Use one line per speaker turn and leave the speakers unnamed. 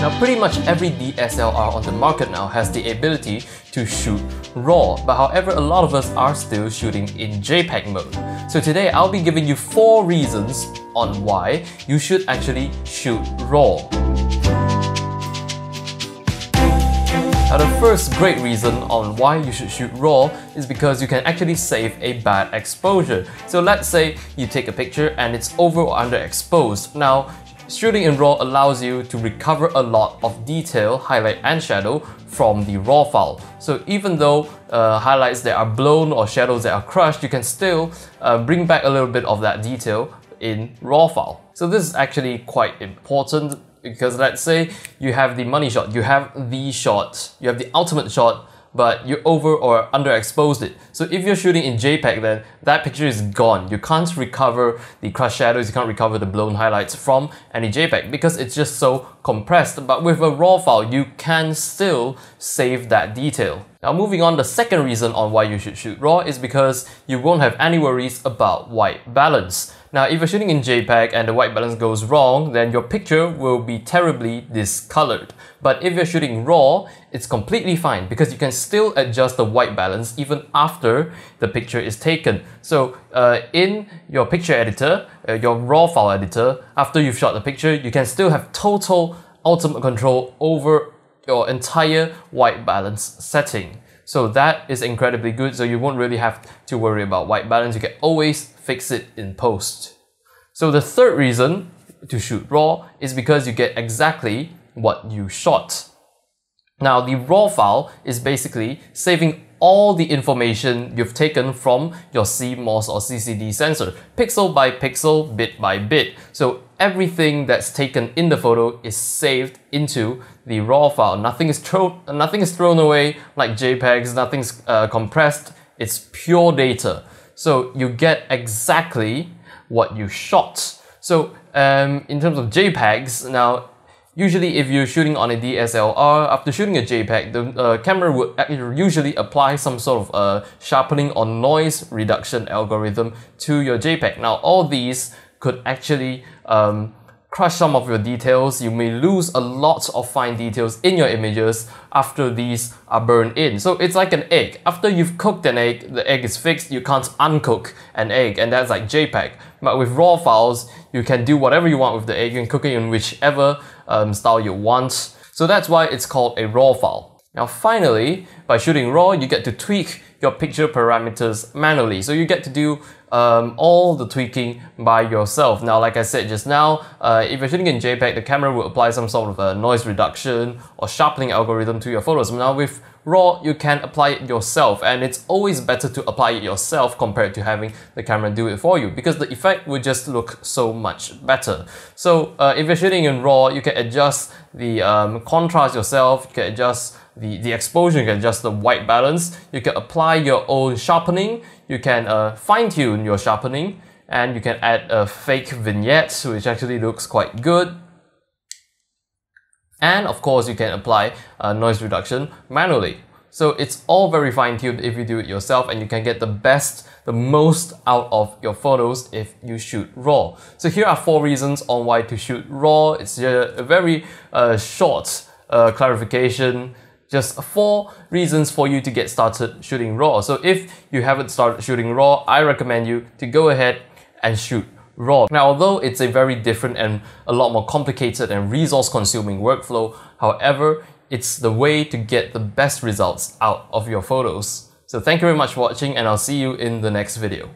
Now pretty much every DSLR on the market now has the ability to shoot RAW, but however a lot of us are still shooting in JPEG mode. So today I'll be giving you 4 reasons on why you should actually shoot RAW. Now the first great reason on why you should shoot RAW is because you can actually save a bad exposure. So let's say you take a picture and it's over or underexposed. Now shooting in RAW allows you to recover a lot of detail, highlight and shadow from the RAW file. So even though highlights that are blown or shadows that are crushed, you can still bring back a little bit of that detail in RAW file. So this is actually quite important because let's say you have the money shot, you have the shot, you have the ultimate shot, but you over or underexposed it. So if you're shooting in JPEG, then that picture is gone. You can't recover the crushed shadows, you can't recover the blown highlights from any JPEG because it's just so compressed. But with a RAW file, you can still save that detail. Now moving on, the second reason on why you should shoot RAW is because you won't have any worries about white balance. Now if you're shooting in JPEG and the white balance goes wrong, then your picture will be terribly discolored. But if you're shooting RAW, it's completely fine because you can still adjust the white balance even after the picture is taken. So in your picture editor, your RAW file editor, after you've shot the picture, you can still have total ultimate control over your entire white balance setting. So that is incredibly good, so you won't really have to worry about white balance. You can always fix it in post. So the third reason to shoot RAW is because you get exactly what you shot. Now the RAW file is basically saving all the information you've taken from your CMOS or CCD sensor, pixel by pixel, bit by bit. So everything that's taken in the photo is saved into the RAW file. Nothing is thrown away like JPEGs, nothing's compressed, it's pure data. So you get exactly what you shot. So in terms of JPEGs, now usually if you're shooting on a DSLR, after shooting a JPEG, the camera would usually apply some sort of sharpening or noise reduction algorithm to your JPEG. Now all these could actually crush some of your details. You may lose a lot of fine details in your images after these are burned in. So it's like an egg. After you've cooked an egg, the egg is fixed, you can't uncook an egg, and that's like JPEG. But with RAW files, you can do whatever you want with the egg. You can cook it in whichever style you want. So that's why it's called a RAW file. Now finally, by shooting RAW, you get to tweak your picture parameters manually. So you get to do all the tweaking by yourself. Now, like I said just now, if you're shooting in JPEG, the camera will apply some sort of a noise reduction or sharpening algorithm to your photos. Now with RAW, you can apply it yourself, and it's always better to apply it yourself compared to having the camera do it for you because the effect will just look so much better. So if you're shooting in RAW, you can adjust the contrast yourself, you can adjust the exposure, you can adjust the white balance, you can apply your own sharpening, you can fine-tune your sharpening, and you can add a fake vignette which actually looks quite good. And of course you can apply noise reduction manually. So it's all very fine-tuned if you do it yourself, and you can get the most out of your photos if you shoot RAW. So here are 4 reasons on why to shoot RAW. It's a very short clarification. Just 4 reasons for you to get started shooting RAW. So if you haven't started shooting RAW, I recommend you to go ahead and shoot RAW. Now, although it's a very different and a lot more complicated and resource-consuming workflow, however, it's the way to get the best results out of your photos. So thank you very much for watching, and I'll see you in the next video.